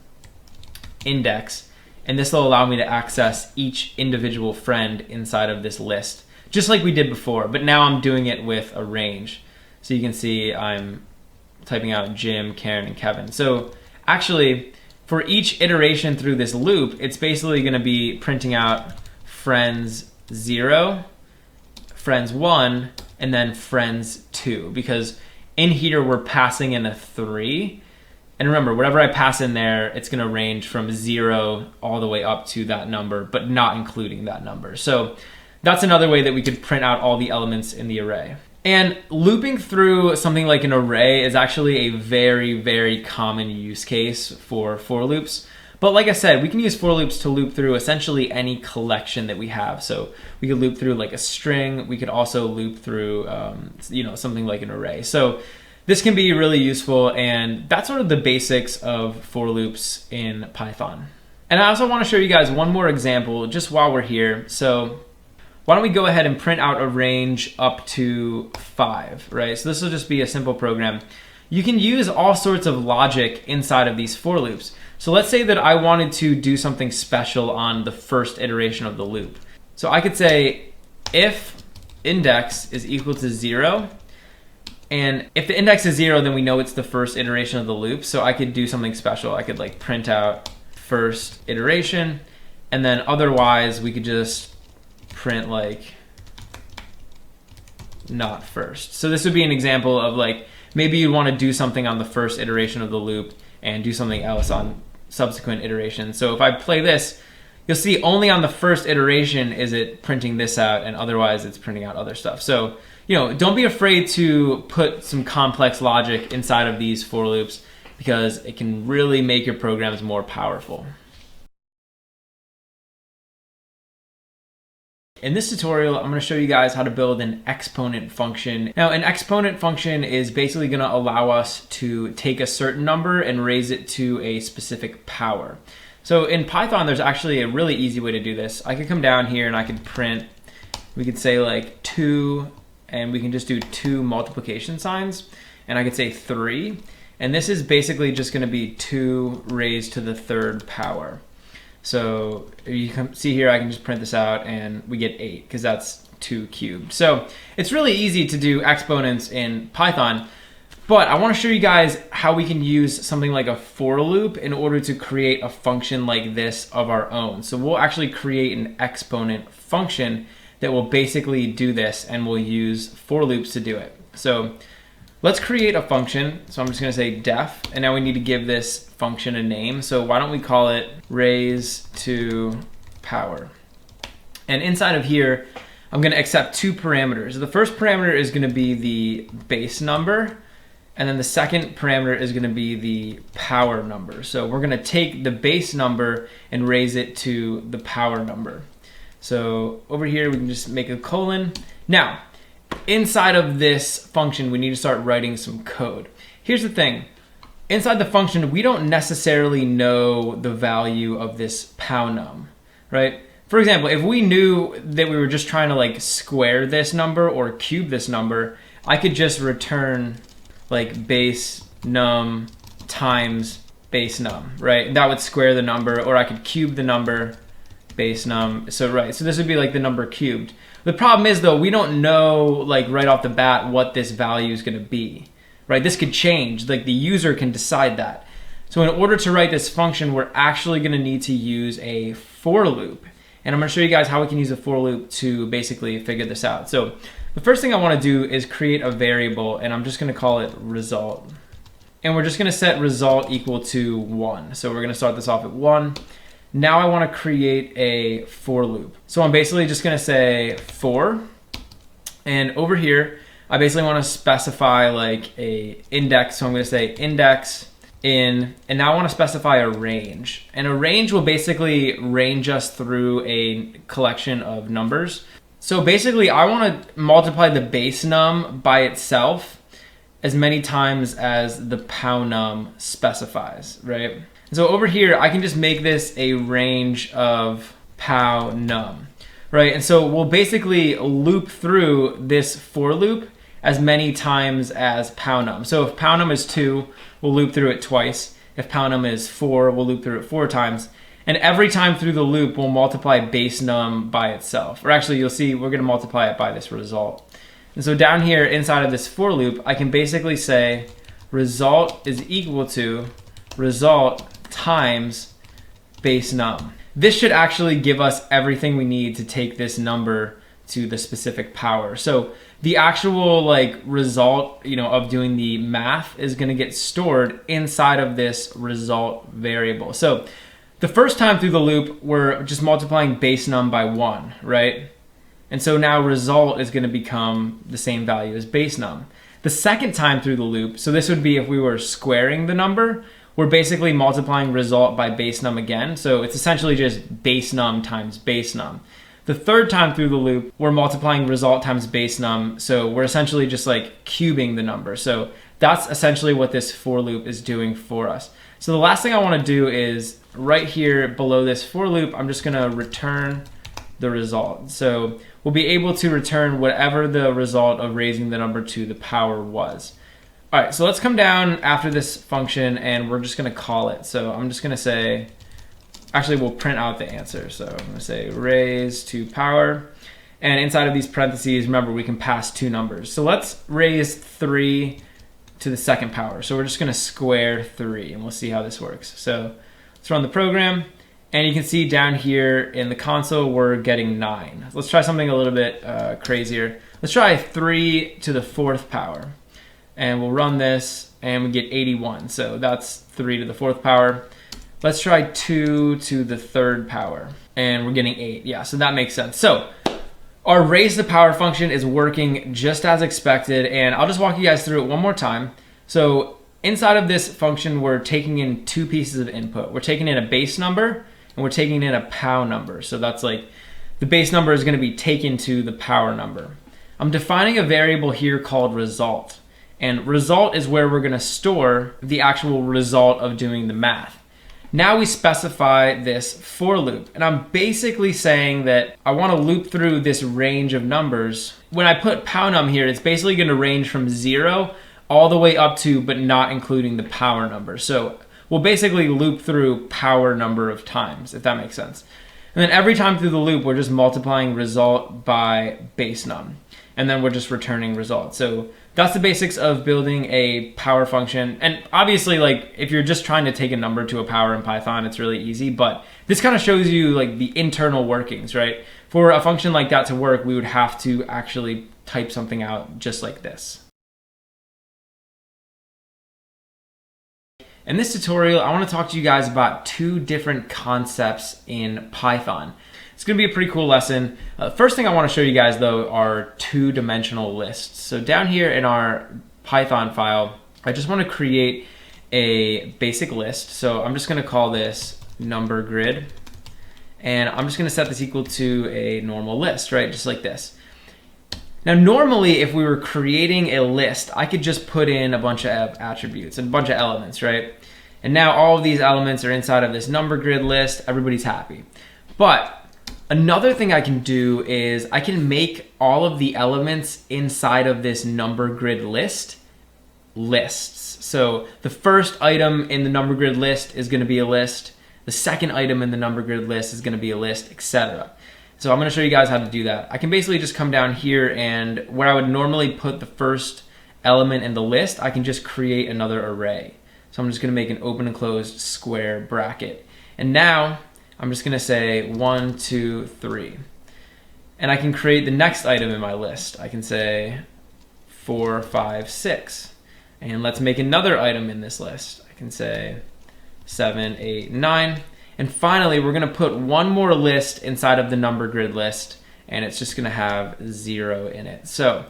index, and this will allow me to access each individual friend inside of this list, just like we did before, but now I'm doing it with a range. So you can see I'm typing out Jim, Karen, and Kevin. So actually, for each iteration through this loop, it's basically gonna be printing out friends 0, friends 1, and then friends 2, because in here we're passing in a 3. And remember, whatever I pass in there, it's gonna range from 0 all the way up to that number, but not including that number. So that's another way that we could print out all the elements in the array. And looping through something like an array is actually a very, very common use case for loops. But like I said, we can use for loops to loop through essentially any collection that we have. So we could loop through like a string. We could also loop through, something like an array. So this can be really useful, and that's sort of the basics of for loops in Python. And I also want to show you guys one more example just while we're here. So why don't we go ahead and print out a range up to 5, right? So this will just be a simple program. You can use all sorts of logic inside of these for loops. So let's say that I wanted to do something special on the first iteration of the loop. So I could say if index is equal to 0, and if the index is 0, then we know it's the first iteration of the loop. So I could do something special. I could like print out first iteration, and then otherwise we could just print like not first. So this would be an example of like, maybe you want to do something on the first iteration of the loop and do something else on subsequent iterations. So if I play this, you'll see only on the first iteration is it printing this out, and otherwise it's printing out other stuff. So, don't be afraid to put some complex logic inside of these for loops, because it can really make your programs more powerful. In this tutorial, I'm going to show you guys how to build an exponent function. Now, an exponent function is basically going to allow us to take a certain number and raise it to a specific power. So in Python, there's actually a really easy way to do this. I could come down here and I could print, we could say like 2, and we can just do 2 multiplication signs, and I could say 3. And this is basically just going to be 2 raised to the 3rd power. So you can see here, I can just print this out and we get 8 because that's 2 cubed. So it's really easy to do exponents in Python, but I want to show you guys how we can use something like a for loop in order to create a function like this of our own. So we'll actually create an exponent function that will basically do this, and we'll use for loops to do it. So let's create a function. So I'm just going to say def, and now we need to give this function a name. So why don't we call it raise to power? And inside of here, I'm going to accept 2 parameters. The first parameter is going to be the base number, and then the second parameter is going to be the power number. So we're going to take the base number and raise it to the power number. So over here, we can just make a colon. Now, inside of this function, we need to start writing some code. Here's the thing. Inside the function, we don't necessarily know the value of this pownum, right? For example, if we knew that we were just trying to like square this number or cube this number, I could just return like base num times base num, right? That would square the number, or I could cube the number base num. So this would be like the number cubed. The problem is though, we don't know like right off the bat what this value is going to be, right? This could change, like the user can decide that. So in order to write this function, we're actually going to need to use a for loop. And I'm going to show you guys how we can use a for loop to basically figure this out. So the first thing I want to do is create a variable, and I'm just going to call it result. And we're just going to set result equal to 1. So we're going to start this off at 1. Now I want to create a for loop. So I'm basically just going to say for, and over here, I basically want to specify like a index. So I'm going to say index in, and now I want to specify a range. And a range will basically range us through a collection of numbers. So basically I want to multiply the base num by itself as many times as the pownum specifies, right? So over here, I can just make this a range of pownum. right? And so we'll basically loop through this for loop as many times as pownum. So if pownum is 2, we'll loop through it twice. If pownum is 4, we'll loop through it 4 times. And every time through the loop, we'll multiply base num by itself. Or actually, you'll see we're going to multiply it by this result. And so down here inside of this for loop, I can basically say result is equal to result times base num. This should actually give us everything we need to take this number to the specific power. So the actual result, of doing the math is going to get stored inside of this result variable. So the first time through the loop, we're just multiplying base num by 1, right? And so now result is going to become the same value as base num. The second time through the loop, so this would be if we were squaring the number, we're basically multiplying result by base num again. So it's essentially just base num times base num. The third time through the loop, we're multiplying result times base num. So we're essentially just cubing the number. So that's essentially what this for loop is doing for us. So the last thing I want to do is right here below this for loop, I'm just going to return the result. So we'll be able to return whatever the result of raising the number to the power was. All right, so let's come down after this function and we're just going to call it. So I'm just going to say, actually we'll print out the answer. So I'm going to say raise to power. And inside of these parentheses, remember we can pass 2 numbers. So let's raise 3 to the second power. So we're just going to square 3 and we'll see how this works. So let's run the program. And you can see down here in the console, we're getting 9. Let's try something a little bit crazier. Let's try 3 to the 4th power. And we'll run this and we get 81. So that's 3 to the 4th power. Let's try 2 to the 3rd power. And we're getting 8. Yeah, so that makes sense. So our raise the power function is working just as expected. And I'll just walk you guys through it one more time. So inside of this function, we're taking in 2 pieces of input. We're taking in a base number and we're taking in a pow number. So that's the base number is going to be taken to the power number. I'm defining a variable here called result. And result is where we're going to store the actual result of doing the math. Now we specify this for loop. And I'm basically saying that I want to loop through this range of numbers. When I put pownum here, it's basically going to range from 0 all the way up to, but not including the power number. So we'll basically loop through power number of times, if that makes sense. And then every time through the loop, we're just multiplying result by base num. And then we're just returning result. So that's the basics of building a power function. And obviously, if you're just trying to take a number to a power in Python, it's really easy. But this kind of shows you the internal workings, right? For a function like that to work, we would have to actually type something out just like this. In this tutorial, I want to talk to you guys about 2 different concepts in Python. It's going to be a pretty cool lesson. First thing I want to show you guys, though, are 2-dimensional lists. So down here in our Python file, I just want to create a basic list. So I'm just going to call this number grid. And I'm just going to set this equal to a normal list, right? Just like this. Now, normally, if we were creating a list, I could just put in a bunch of attributes and a bunch of elements, right? And now all of these elements are inside of this number grid list. Everybody's happy. But another thing I can do is I can make all of the elements inside of this number grid list lists. So the first item in the number grid list is going to be a list. The second item in the number grid list is going to be a list, etc. So I'm going to show you guys how to do that. I can basically just come down here and where I would normally put the first element in the list, I can just create another array. So I'm just going to make an open and closed square bracket. And now I'm just going to say 1, 2, 3. And I can create the next item in my list. I can say 4, 5, 6. And let's make another item in this list. I can say 7, 8, 9. And finally, we're going to put one more list inside of the number grid list, and it's just going to have 0 in it. So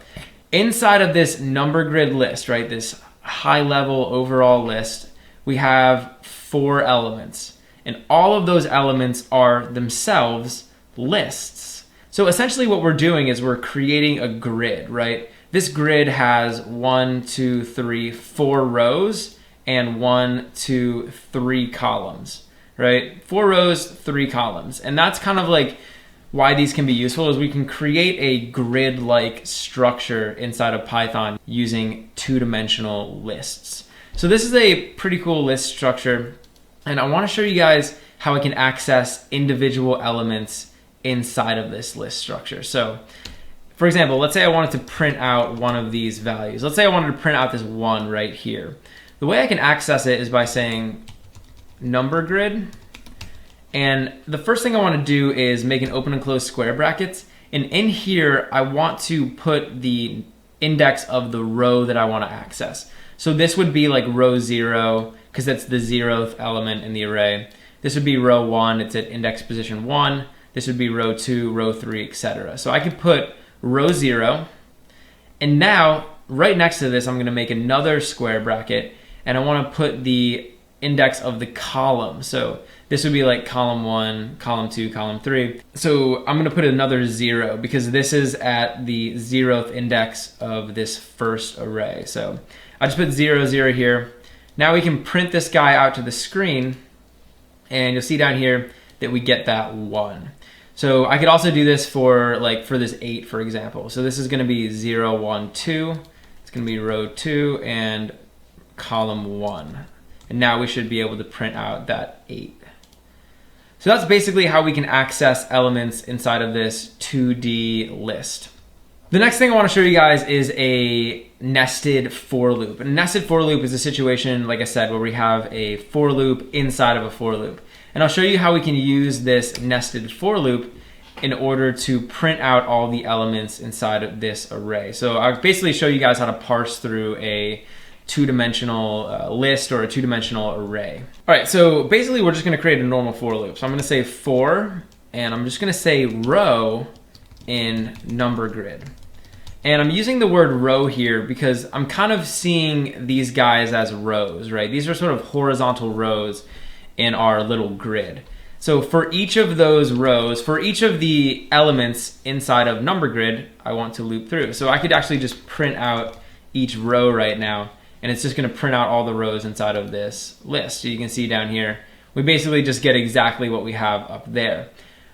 inside of this number grid list, right, this high-level overall list, we have 4 elements. And all of those elements are themselves lists. So essentially what we're doing is we're creating a grid, right? This grid has 1, 2, 3, 4 rows and 1, 2, 3 columns. Right? 4 rows, 3 columns. And that's kind of why these can be useful is we can create a grid-like structure inside of Python using two-dimensional lists. So this is a pretty cool list structure, and I want to show you guys how I can access individual elements inside of this list structure. So for example, let's say I wanted to print out one of these values. Let's say I wanted to print out this 1 right here. The way I can access it is by saying number grid. And the first thing I want to do is make an open and close square brackets. And in here, I want to put the index of the row that I want to access. So this would be like row 0, because that's the 0th element in the array. This would be row 1, it's at index position 1. This would be row 2, row 3, etc. So I could put row 0, and now right next to this I'm going to make another square bracket, and I want to put the index of the column. So this would be like column 1, column 2, column 3. So I'm going to put another 0 because this is at the 0th index of this first array. So I just put 0, 0 here. Now we can print this guy out to the screen, and you'll see down here that we get that 1. So I could also do this for this 8, for example. So this is going to be 0, 1, 2. It's going to be row 2 and column 1. And now we should be able to print out that 8. So that's basically how we can access elements inside of this 2D list. The next thing I want to show you guys is a nested for loop. And a nested for loop is a situation, like I said, where we have a for loop inside of a for loop. And I'll show you how we can use this nested for loop in order to print out all the elements inside of this array. So I'll basically show you guys how to parse through a two-dimensional list or a two-dimensional array. All right, so basically we're just gonna create a normal for loop. So I'm gonna say for, and I'm just gonna say row in number grid. And I'm using the word row here because I'm kind of seeing these guys as rows, right? These are sort of horizontal rows in our little grid. So for each of those rows, for each of the elements inside of number grid, I want to loop through. So I could actually just print out each row right now, and it's just gonna print out all the rows inside of this list. So you can see down here, we basically just get exactly what we have up there.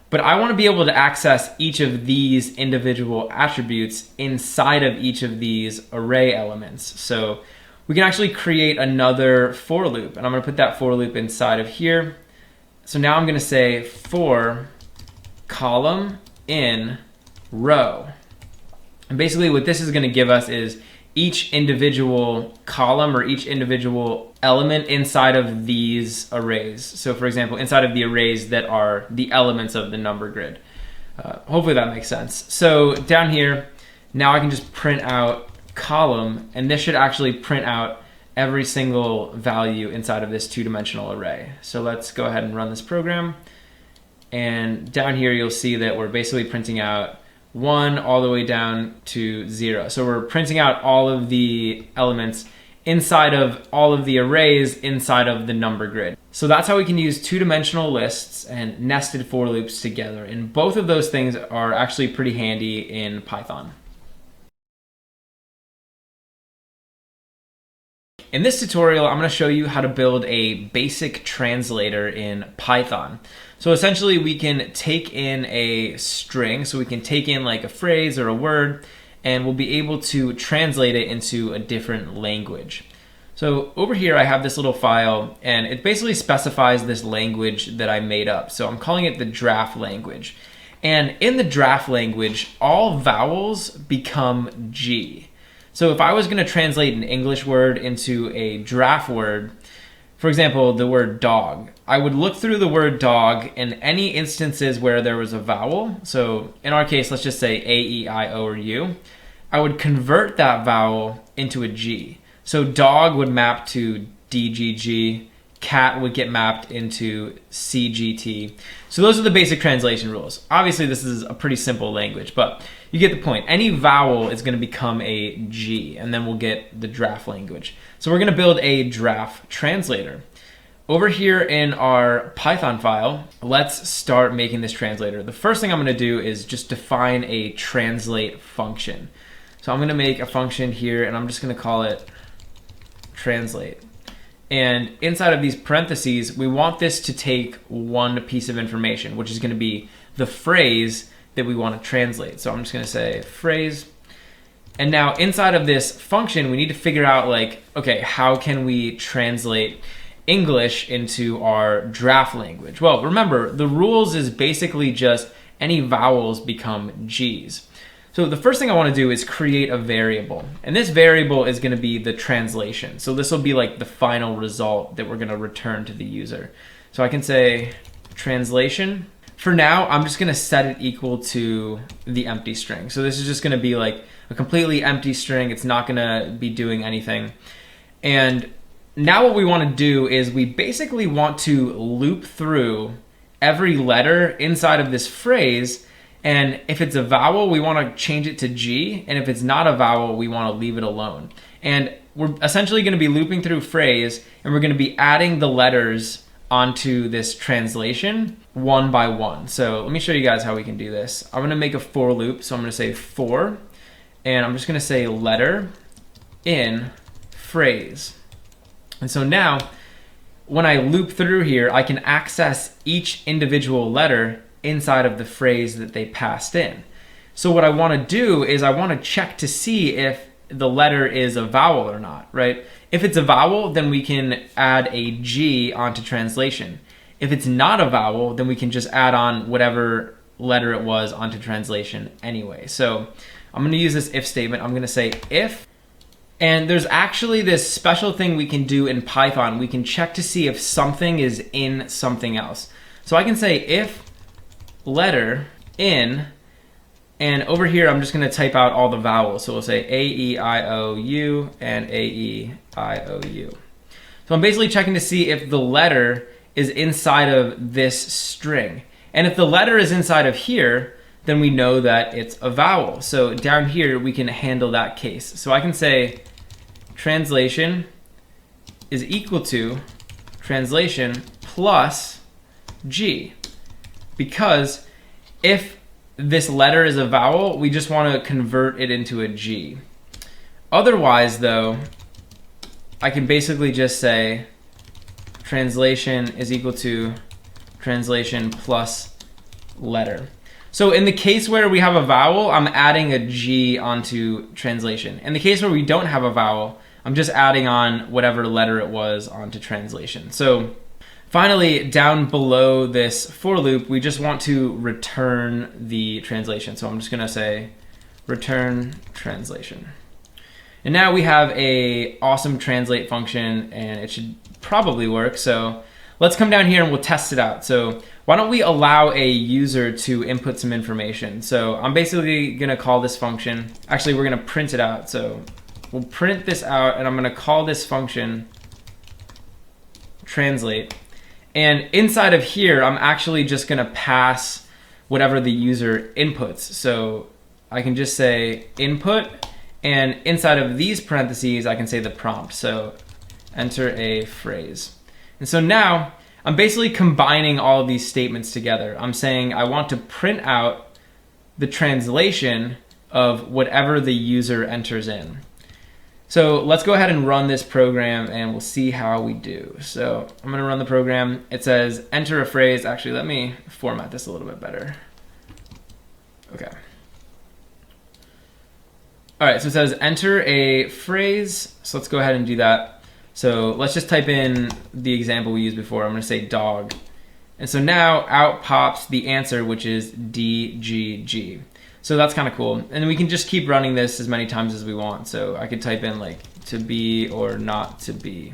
But I wanna be able to access each of these individual attributes inside of each of these array elements. So we can actually create another for loop, and I'm gonna put that for loop inside of here. So now I'm gonna say for column in row. And basically what this is gonna give us is each individual column or each individual element inside of these arrays. So for example, inside of the arrays that are the elements of the number grid. Hopefully that makes sense. So down here, now I can just print out column, and this should actually print out every single value inside of this two-dimensional array. So let's go ahead and run this program. And down here, you'll see that we're basically printing out 1 all the way down to 0. So we're printing out all of the elements inside of all of the arrays inside of the number grid. So that's how we can use two-dimensional lists and nested for loops together. And both of those things are actually pretty handy in Python. In this tutorial, I'm going to show you how to build a basic translator in Python. So essentially we can take in a string, so we can take in like a phrase or a word, and we'll be able to translate it into a different language. So over here I have this little file, and it basically specifies this language that I made up. So I'm calling it the draft language. And in the draft language, all vowels become G. So if I was going to translate an English word into a draft word, for example, the word dog, I would look through the word dog in any instances where there was a vowel. So in our case, let's just say A, E, I, O, or U. I would convert that vowel into a G. So dog would map to DGG, cat would get mapped into CGT. So those are the basic translation rules. Obviously this is a pretty simple language, but you get the point. Any vowel is going to become a G, and then we'll get the draft language. So we're going to build a draft translator. Over here in our Python file, let's start making this translator. The first thing I'm going to do is just define a translate function. So I'm going to make a function here, and I'm just going to call it translate. And inside of these parentheses, we want this to take one piece of information, which is going to be the phrase that we want to translate. So I'm just going to say phrase. And now inside of this function, we need to figure out like, okay, how can we translate English into our draft language? Well, remember, the rules is basically just any vowels become G's. So the first thing I want to do is create a variable. And this variable is going to be the translation. So this will be like the final result that we're going to return to the user. So I can say translation. For now, I'm just going to set it equal to the empty string. So this is just going to be like a completely empty string. It's not going to be doing anything. And now what we want to do is we basically want to loop through every letter inside of this phrase. And if it's a vowel, we want to change it to G. And if it's not a vowel, we want to leave it alone. And we're essentially going to be looping through phrase, and we're going to be adding the letters onto this translation one by one. So let me show you guys how we can do this. I'm going to make a for loop. So I'm going to say for, and I'm just going to say letter in phrase. And so now when I loop through here, I can access each individual letter inside of the phrase that they passed in. So what I want to do is I want to check to see if the letter is a vowel or not, right? If it's a vowel, then we can add a G onto translation. If it's not a vowel, then we can just add on whatever letter it was onto translation anyway. So I'm going to use this if statement. I'm going to say if, and there's actually this special thing we can do in Python. We can check to see if something is in something else. So I can say if letter in, and over here I'm just going to type out all the vowels. So we'll say A, E, I, O, U, and A, E, I, O, U. So I'm basically checking to see if the letter is inside of this string. And if the letter is inside of here, then we know that it's a vowel. So down here we can handle that case. So I can say translation is equal to translation plus G. Because if this letter is a vowel, we just want to convert it into a G. Otherwise, though, I can basically just say translation is equal to translation plus letter. So in the case where we have a vowel, I'm adding a G onto translation. In the case where we don't have a vowel, I'm just adding on whatever letter it was onto translation. So finally, down below this for loop, we just want to return the translation. So I'm just going to say return translation. And now we have a awesome translate function, and it should probably work. So let's come down here and we'll test it out. So why don't we allow a user to input some information? So I'm basically going to call this function. Actually, we're going to print it out. So we'll print this out, and I'm going to call this function translate. And inside of here, I'm actually just going to pass whatever the user inputs. So I can just say input, and inside of these parentheses, I can say the prompt. So enter a phrase. And so now I'm basically combining all of these statements together. I'm saying I want to print out the translation of whatever the user enters in. So let's go ahead and run this program, and we'll see how we do. So I'm going to run the program. It says enter a phrase. Actually, let me format this a little bit better. Okay. All right, so it says enter a phrase. So let's go ahead and do that. So let's just type in the example we used before. I'm going to say dog. And so now out pops the answer, which is DGG. So that's kind of cool. And then we can just keep running this as many times as we want. So I could type in like to be or not to be.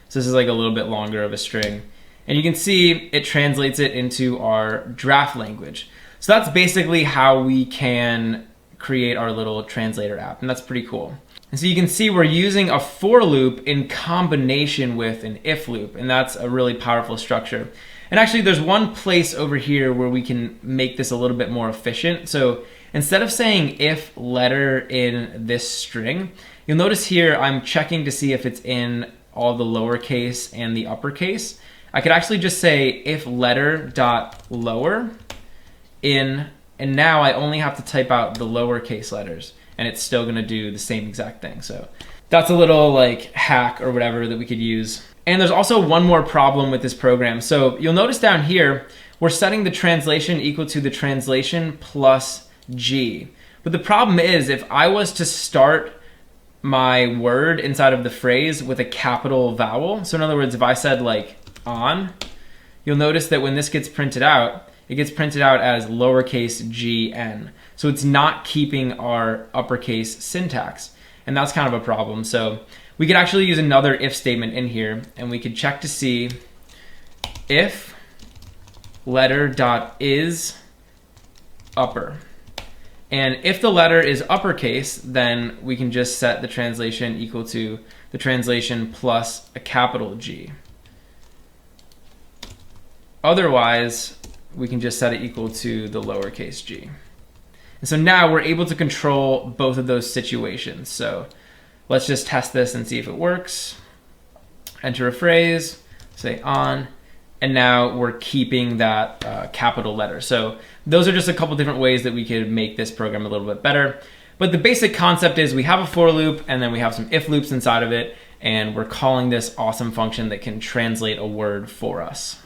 So this is like a little bit longer of a string. And you can see it translates it into our draft language. So that's basically how we can create our little translator app. And that's pretty cool. And so you can see we're using a for loop in combination with an if loop. And that's a really powerful structure. And actually there's one place over here where we can make this a little bit more efficient. So instead of saying if letter in this string, you'll notice here I'm checking to see if it's in all the lowercase and the uppercase. I could actually just say if letter dot lower in, and now I only have to type out the lowercase letters, and it's still going to do the same exact thing. So that's a little like hack or whatever that we could use. And there's also one more problem with this program. So you'll notice down here, we're setting the translation equal to the translation plus G. But the problem is, if I was to start my word inside of the phrase with a capital vowel, so in other words, if I said like on, you'll notice that when this gets printed out, it gets printed out as lowercase gn. So it's not keeping our uppercase syntax. And that's kind of a problem. So we could actually use another if statement in here, and we could check to see if letter.is upper. And if the letter is uppercase, then we can just set the translation equal to the translation plus a capital G. Otherwise, we can just set it equal to the lowercase g. And so now we're able to control both of those situations. So let's just test this and see if it works. Enter a phrase, say on, and now we're keeping that capital letter. So those are just a couple different ways that we could make this program a little bit better. But the basic concept is we have a for loop, and then we have some if loops inside of it, and we're calling this awesome function that can translate a word for us.